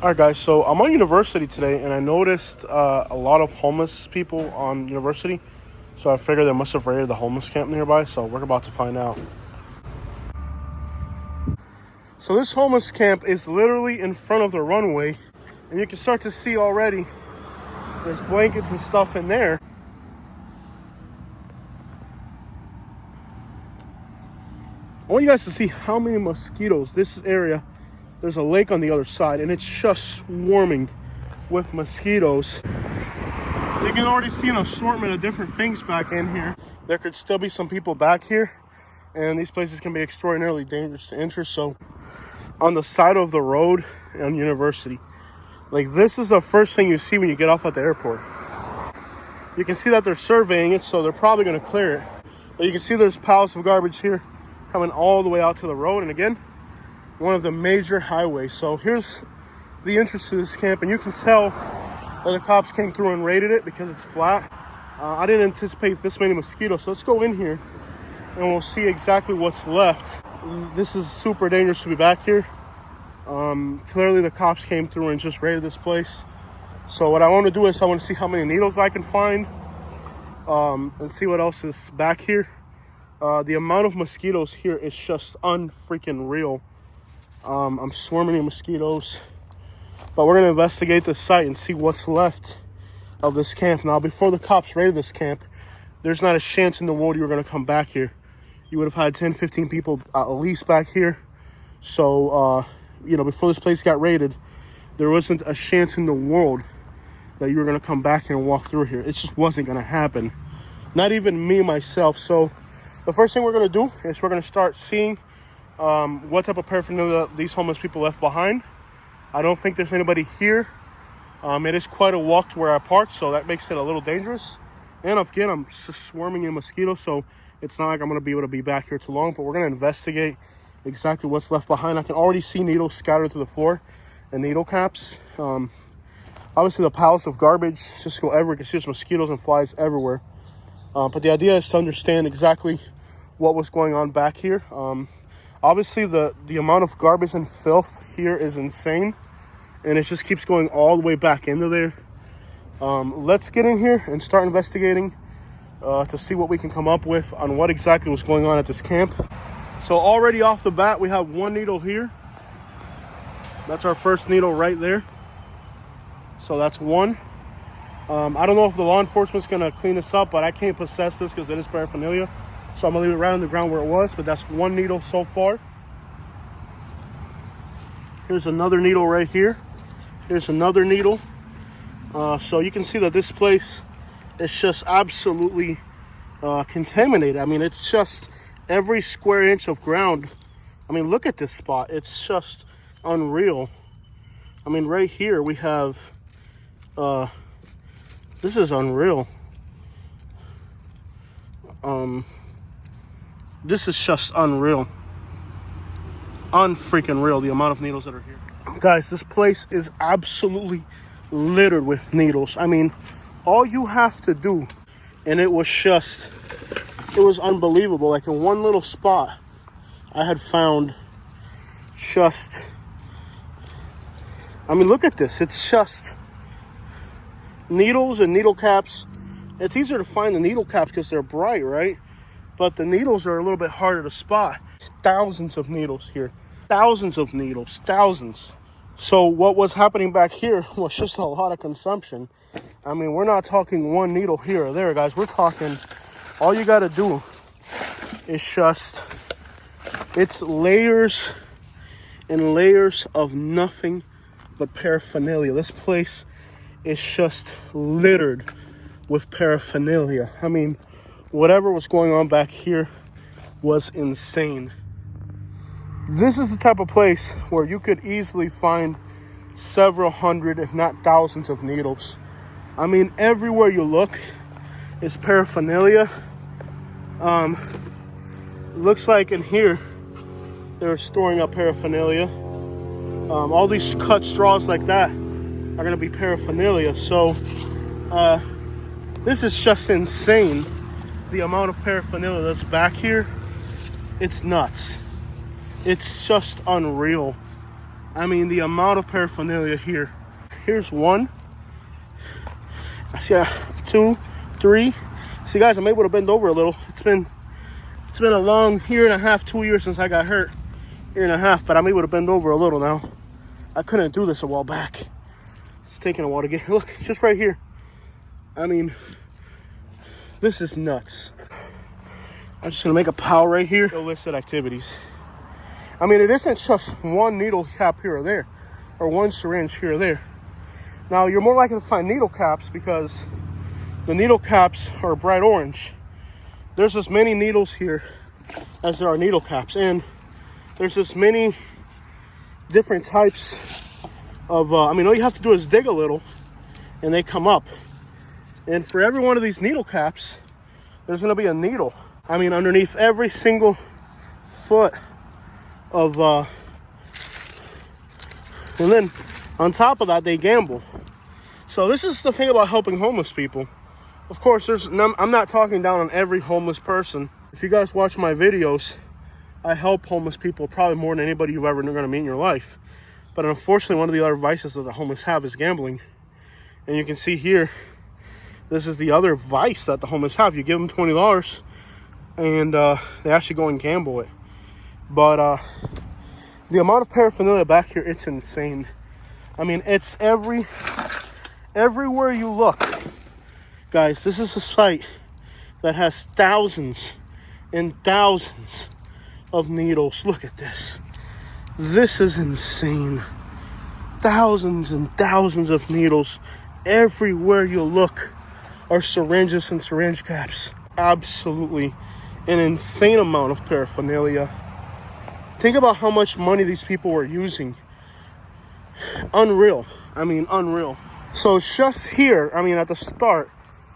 All right, guys, so I'm on University today, and I noticed a lot of homeless people on University. So I figured they must have raided the homeless camp nearby, so we're about to find out. So this homeless camp is literally in front of the runway, and you can start to see already there's blankets and stuff in there. I want you guys to see how many mosquitoes. This area, there's a lake on the other side, and it's just swarming with mosquitoes. You can already see an assortment of different things back in here. There could still be some people back here, and these places can be extraordinarily dangerous to enter. So on the side of the road on University, like, this is the first thing you see when you get off at the airport. You can see that they're surveying it, so they're probably going to clear it. But you can see there's piles of garbage here coming all the way out to the road, and again, one of the major highways. So here's the entrance to this camp, and you can tell that the cops came through and raided it because it's flat. I didn't anticipate this many mosquitoes, so let's go in here and we'll see exactly what's left. This is super dangerous to be back here. Clearly the cops came through and just raided this place. So what I want to do is I want to see how many needles I can find, and see what else is back here. The amount of mosquitoes here is just unfreaking real. I'm swarming in mosquitoes, but we're going to investigate the site and see what's left of this camp. Now, before the cops raided this camp, there's not a chance in the world you were going to come back here. You would have had 10, 15 people at least back here. So, before this place got raided, there wasn't a chance in the world that you were going to come back here and walk through here. It just wasn't going to happen. Not even me, myself. So the first thing we're going to do is we're going to start seeing what type of paraphernalia these homeless people left behind. I don't think there's anybody here. It is quite a walk to where I parked, so that makes it a little dangerous. And again, I'm just swarming in mosquitoes, so it's not like I'm going to be able to be back here too long, but we're going to investigate exactly what's left behind. I can already see needles scattered to the floor and needle caps. Obviously, the piles of garbage just go everywhere. You can see there's mosquitoes and flies everywhere. But the idea is to understand exactly what was going on back here. Obviously, the amount of garbage and filth here is insane, and it just keeps going all the way back into there. Let's get in here and start investigating to see what we can come up with on what exactly was going on at this camp. So already off the bat, we have one needle here. That's our first needle right there. So that's one. I don't know if the law enforcement's going to clean this up, but I can't possess this because it is paraphernalia. So I'm going to leave it right on the ground where it was, but that's one needle so far. Here's another needle right here. Here's another needle. So you can see that this place is just absolutely contaminated. I mean, it's just every square inch of ground. I mean, look at this spot. It's just unreal. I mean, right here we have, this is unreal. This is just unreal. Unfreaking real, the amount of needles that are here. Guys, this place is absolutely littered with needles. I mean, all you have to do, and it was unbelievable. Like, in one little spot, I had found just, I mean, look at this. It's just needles and needle caps. It's easier to find the needle caps because they're bright, right? But the needles are a little bit harder to spot. Thousands of needles here. Thousands of needles. Thousands. So what was happening back here was just a lot of consumption. I mean, we're not talking one needle here or there, guys. We're talking, all you got to do is just, it's layers and layers of nothing but paraphernalia. This place is just littered with paraphernalia. I mean, whatever was going on back here was insane. This is the type of place where you could easily find several hundred, if not thousands, of needles. I mean, everywhere you look is paraphernalia. Looks like in here they're storing up paraphernalia. All these cut straws like that are going to be paraphernalia. So this is just insane. The amount of paraphernalia that's back here, it's nuts. It's just unreal. I mean, the amount of paraphernalia here. Here's one. I see 2, 3. See, guys, I'm able to bend over a little. It's been a long year and a half, 2 years since I got hurt. Year and a half, but I'm able to bend over a little now. I couldn't do this a while back. It's taking a while to get here. Look, just right here. I mean, this is nuts. I'm just gonna make a pile right here. Illicit activities. I mean, it isn't just one needle cap here or there, or one syringe here or there. Now, you're more likely to find needle caps because the needle caps are bright orange. There's as many needles here as there are needle caps, and there's as many different types of, I mean, all you have to do is dig a little and they come up. And for every one of these needle caps, there's gonna be a needle. I mean, underneath every single foot of, and then on top of that, they gamble. So this is the thing about helping homeless people. Of course, I'm not talking down on every homeless person. If you guys watch my videos, I help homeless people probably more than anybody you've ever gonna meet in your life. But unfortunately, one of the other vices that the homeless have is gambling. And you can see here, this is the other vice that the homeless have. You give them $20 and they actually go and gamble it. But the amount of paraphernalia back here, it's insane. I mean, it's everywhere you look. Guys, this is a site that has thousands and thousands of needles. Look at this. This is insane. Thousands and thousands of needles. Everywhere you look are syringes and syringe caps. Absolutely an insane amount of paraphernalia. Think about how much money these people were using. Unreal. I mean, unreal. So just here, I mean, at the start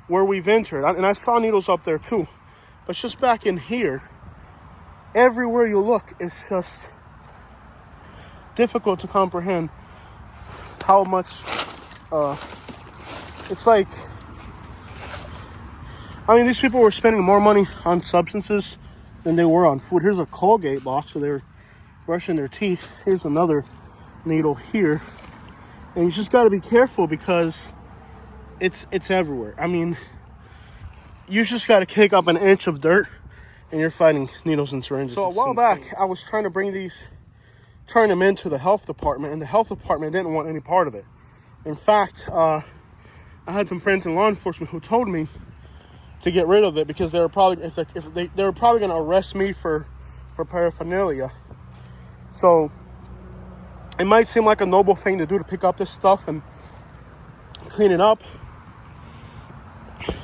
where we've entered, and I saw needles up there too, but just back in here, everywhere you look, it's just difficult to comprehend how much, it's like, I mean, these people were spending more money on substances than they were on food. Here's a Colgate box, so they were brushing their teeth. Here's another needle here. And you just got to be careful because it's everywhere. I mean, you just got to kick up an inch of dirt and you're finding needles and syringes. So a while back, I was trying to turn them into the health department, and the health department didn't want any part of it. In fact, I had some friends in law enforcement who told me to get rid of it because they were probably they were probably going to arrest me for paraphernalia. So it might seem like a noble thing to do to pick up this stuff and clean it up,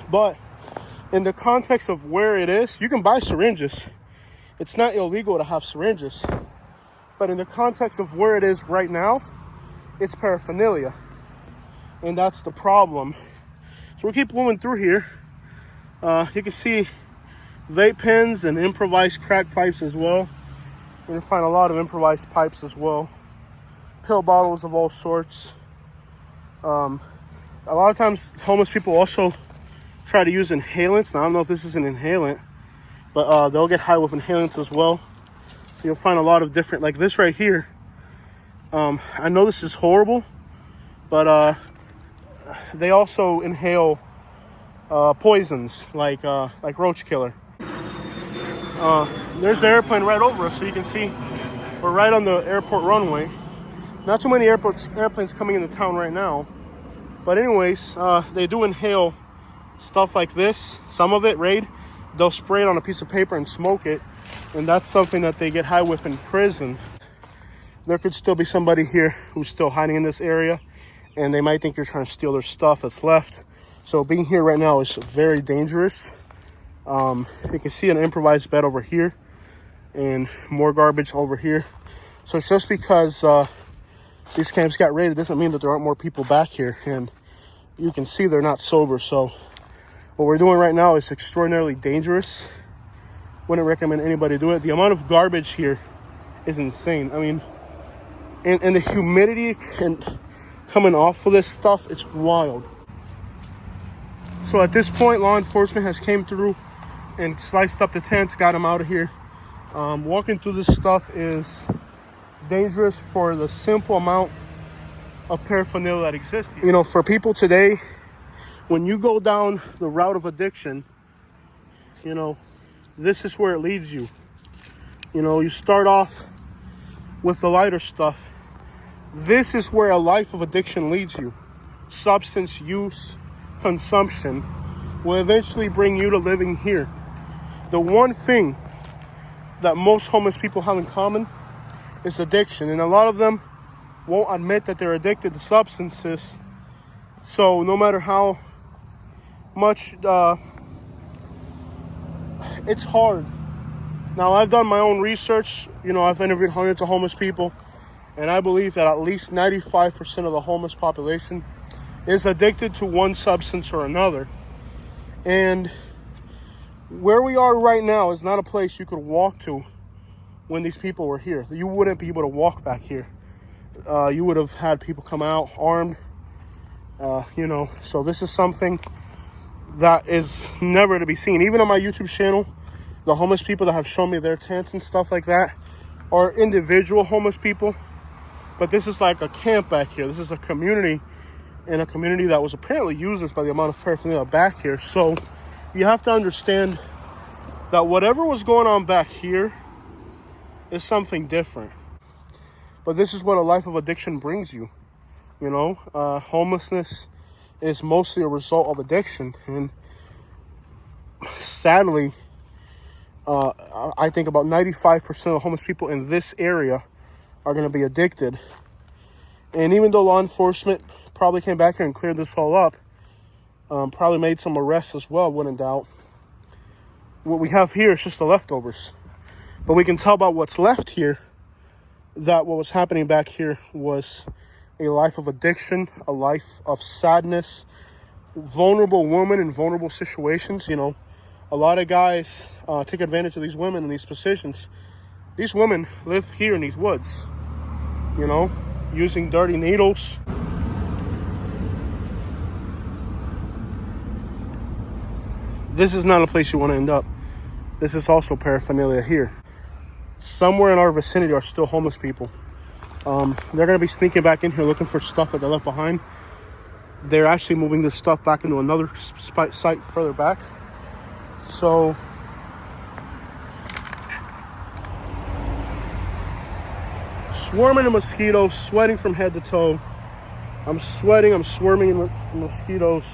but in the context of where it is, you can buy syringes. It's not illegal to have syringes, but in the context of where it is right now, it's paraphernalia, and that's the problem. So we keep moving through here. You can see vape pens and improvised crack pipes as well. You're gonna find a lot of improvised pipes as well. Pill bottles of all sorts. A lot of times homeless people also try to use inhalants. Now, I don't know if this is an inhalant, but they'll get high with inhalants as well. So you'll find a lot of different, like this right here. I know this is horrible, but they also inhale poisons like roach killer. There's the airplane right over us, so you can see we're right on the airport runway. Not too many airplanes coming into town right now, but anyways, they do inhale stuff like this. Some of it, Raid, they'll spray it on a piece of paper and smoke it, and that's something that they get high with in prison. There could still be somebody here who's still hiding in this area, and they might think you're trying to steal their stuff that's left. So being here right now is very dangerous. You can see an improvised bed over here and more garbage over here. So it's just because these camps got raided doesn't mean that there aren't more people back here, and you can see they're not sober. So what we're doing right now is extraordinarily dangerous. Wouldn't recommend anybody do it. The amount of garbage here is insane. I mean, and the humidity and coming off of this stuff, it's wild. So at this point, law enforcement has came through and sliced up the tents, got them out of here. Walking through this stuff is dangerous for the simple amount of paraphernalia that exists here. You know, for people today, when you go down the route of addiction, you know, this is where it leads you. You know, you start off with the lighter stuff. This is where a life of addiction leads you. Substance use, consumption will eventually bring you to living here. The one thing that most homeless people have in common is addiction, and a lot of them won't admit that they're addicted to substances. So no matter how much it's hard. Now, I've done my own research. You know, I've interviewed hundreds of homeless people, and I believe that at least 95% of the homeless population is addicted to one substance or another. And where we are right now is not a place you could walk to when these people were here. You wouldn't be able to walk back here. You would have had people come out armed, you know. So this is something that is never to be seen. Even on my YouTube channel, the homeless people that have shown me their tents and stuff like that are individual homeless people. But this is like a camp back here. This is a community, and a community that was apparently useless by the amount of paraphernalia back here. So you have to understand that whatever was going on back here is something different. But this is what a life of addiction brings you. You know, homelessness is mostly a result of addiction. And sadly, I think about 95% of homeless people in this area are going to be addicted. And even though law enforcement probably came back here and cleared this all up, probably made some arrests as well, wouldn't doubt, what we have here is just the leftovers. But we can tell about what's left here that what was happening back here was a life of addiction, a life of sadness, vulnerable women in vulnerable situations. You know, a lot of guys take advantage of these women in these positions. These women live here in these woods, you know, using dirty needles. This is not a place you want to end up. This is also paraphernalia here. Somewhere in our vicinity are still homeless people. They're going to be sneaking back in here looking for stuff that they left behind. They're actually moving this stuff back into another site further back. So swarming of mosquitoes, sweating from head to toe. I'm sweating, I'm swarming in mosquitoes.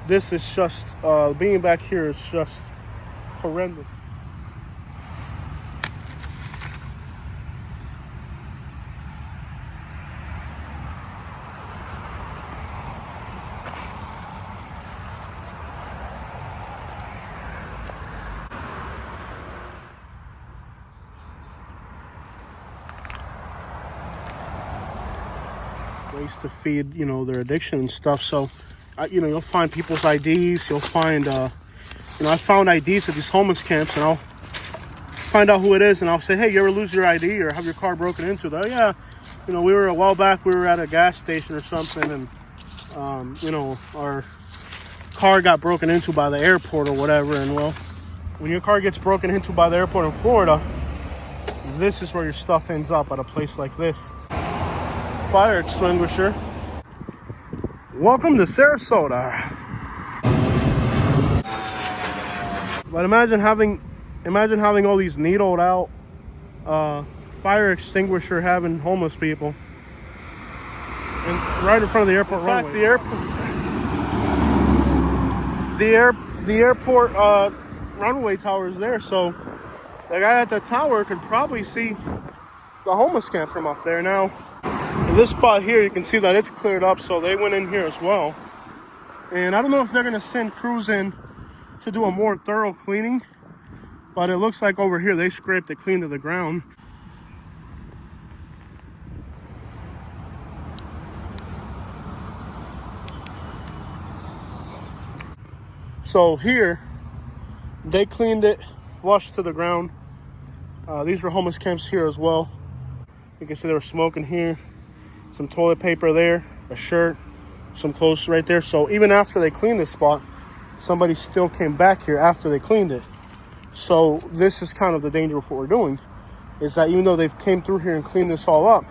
This is just, being back here is just horrendous. Ways to feed, you know, their addiction and stuff. So, you know, you'll find people's IDs. You'll find, you know, I found IDs at these homeless camps, and I'll find out who it is, and I'll say, hey, you ever lose your ID or have your car broken into? They're, yeah, you know, we were a while back, we were at a gas station or something, and, you know, our car got broken into by the airport or whatever. And well, when your car gets broken into by the airport in Florida, this is where your stuff ends up, at a place like this. Fire extinguisher. Welcome to Sarasota. But imagine having all these needled out fire extinguisher having homeless people, and right in front of the airport runway. The airport runway tower is there, so the guy at the tower could probably see the homeless camp from up there. Now, in this spot here, you can see that it's cleared up, so they went in here as well. And I don't know if they're gonna send crews in to do a more thorough cleaning, but it looks like over here they scraped it clean to the ground. So here, they cleaned it, flushed to the ground. These were homeless camps here as well. You can see they were smoking here. Some toilet paper there, a shirt, some clothes right there. So even after they cleaned this spot, somebody still came back here after they cleaned it. So this is kind of the danger of what we're doing. is that even though they've came through here and cleaned this all up,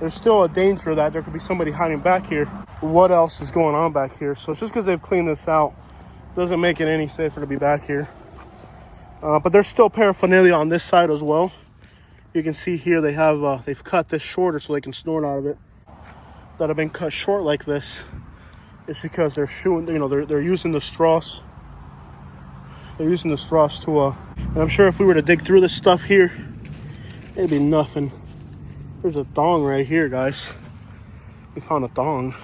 there's still a danger that there could be somebody hiding back here. What else is going on back here? So just because they've cleaned this out doesn't make it any safer to be back here. But there's still paraphernalia on this side as well. You can see here they have they've cut this shorter so they can snort out of it. That have been cut short like this is because they're shooting, you know, they're using the straws. They're using the straws to and I'm sure if we were to dig through this stuff here, it'd be nothing. There's a thong right here, guys. We found a thong.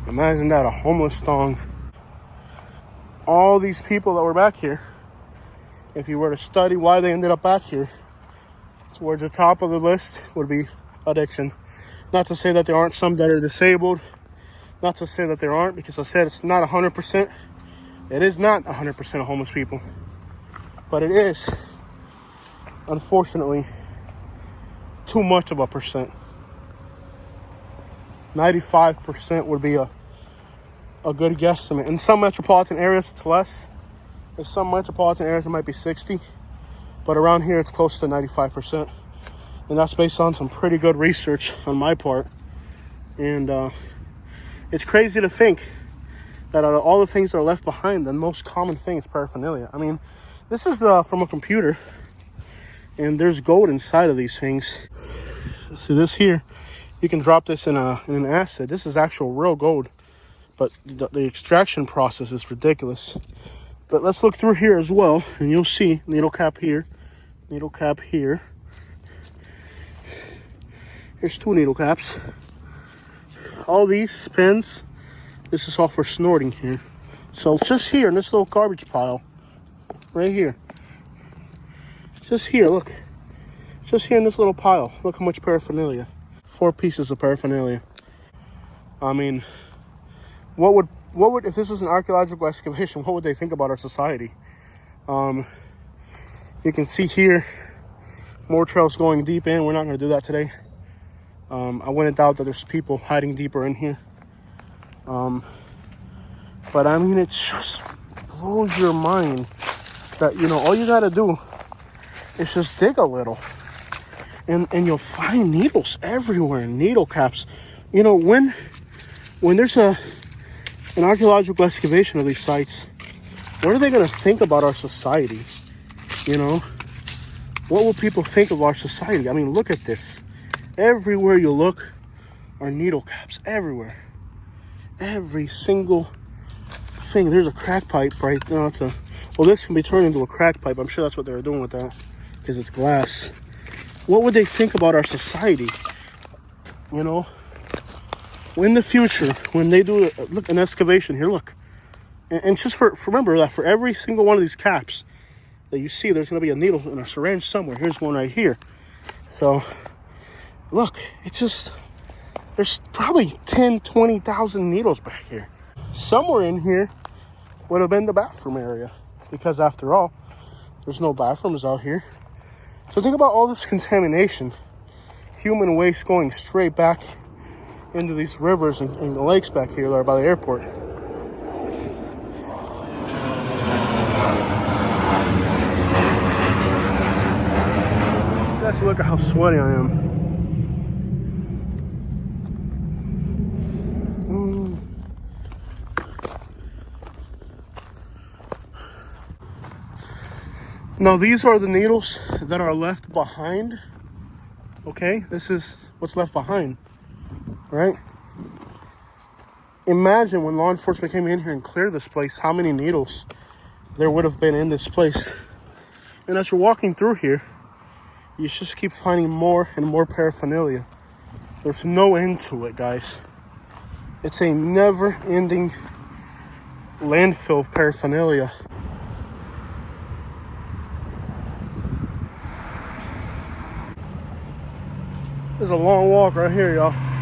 Imagine that, a homeless thong. All these people that were back here, if you were to study why they ended up back here, towards the top of the list would be addiction. Not to say that there aren't some that are disabled. Not to say that there aren't, because I said it's not 100%. It is not 100% of homeless people. But it is, unfortunately, too much of a percent. 95% would be a good guesstimate. In some metropolitan areas, it's less. In some metropolitan areas, it might be 60. But around here, it's close to 95%. And that's based on some pretty good research on my part. And it's crazy to think that out of all the things that are left behind, the most common thing is paraphernalia. I mean, this is from a computer. And there's gold inside of these things. See this here? You can drop this in an acid. This is actual real gold. But the extraction process is ridiculous. But let's look through here as well. And you'll see needle cap here. Needle cap here. Here's 2 needle caps. All these pens, this is all for snorting here. So just here in this little garbage pile, right here. Just here, look. Just here in this little pile. Look how much paraphernalia. 4 pieces of paraphernalia. I mean, what would if this was an archaeological excavation, what would they think about our society? You can see here more trails going deep in. We're not going to do that today. I wouldn't doubt that there's people hiding deeper in here. But I mean, it just blows your mind that, you know, all you got to do is just dig a little. And you'll find needles everywhere, needle caps. You know, when there's an archaeological excavation of these sites, what are they going to think about our society? You know, what will people think of our society? I mean, look at this. Everywhere you look are needle caps, everywhere. Every single thing. There's a crack pipe right now. Well, this can be turned into a crack pipe. I'm sure that's what they were doing with that, because it's glass. What would they think about our society? You know, in the future, when they do an excavation here, look. And just remember that for every single one of these caps that you see, there's going to be a needle and a syringe somewhere. Here's one right here. So, look, it's just, there's probably 10, 20,000 needles back here. Somewhere in here would have been the bathroom area, because after all, there's no bathrooms out here. So think about all this contamination, human waste going straight back into these rivers and the lakes back here that are by the airport. Let's look at how sweaty I am. Now these are the needles that are left behind. Okay, this is what's left behind, right? Imagine when law enforcement came in here and cleared this place, how many needles there would have been in this place. And as you're walking through here, you just keep finding more and more paraphernalia. There's no end to it, guys. It's a never-ending landfill of paraphernalia. There's a long walk right here, y'all.